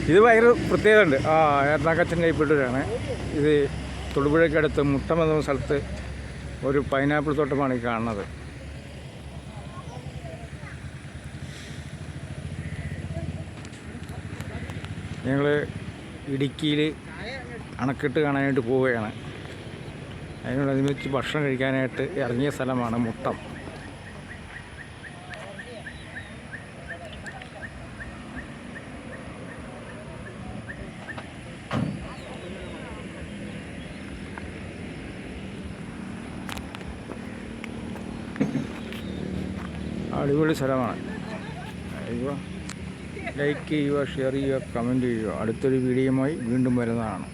ഇത് ഭയങ്കര പ്രത്യേകതയുണ്ട്. എറണാകുളത്തിൻ്റെ കൈപ്പിട്ടൂരാണ് ഇത്. തൊടുപുഴയ്ക്കടുത്ത് മുട്ടം എന്ന സ്ഥലത്ത് ഒരു പൈനാപ്പിൾ തോട്ടമാണ് ഈ കാണുന്നത്. ഞങ്ങൾ ഇടുക്കിയിൽ അണക്കെട്ട് കാണാനായിട്ട് പോവുകയാണ്. അതിനോടനുബന്ധിച്ച് ഭക്ഷണം കഴിക്കാനായിട്ട് ഇറങ്ങിയ സ്ഥലമാണ് മുട്ടം. അടിപൊളി സ്ഥലമാണ്. ലൈക്ക് ചെയ്യുക, ഷെയർ ചെയ്യുക, കമൻറ്റ് ചെയ്യുക. അടുത്തൊരു വീഡിയോയുമായി വീണ്ടും വരുന്നതാണ്.